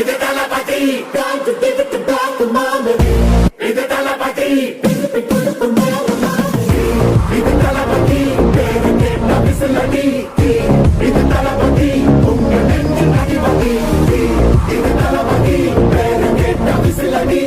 இது தளபதி, time to give it back to mama. இது தளபதி, திருப்பி கொடுப்பு மாமா. இது தளபதி, பேரு கேட்ட விசிலடி. இது தளபதி, உங்க நெஞ்சில் அடிபடி. இது தளபதி, பேரு கேட்ட விசிலடி.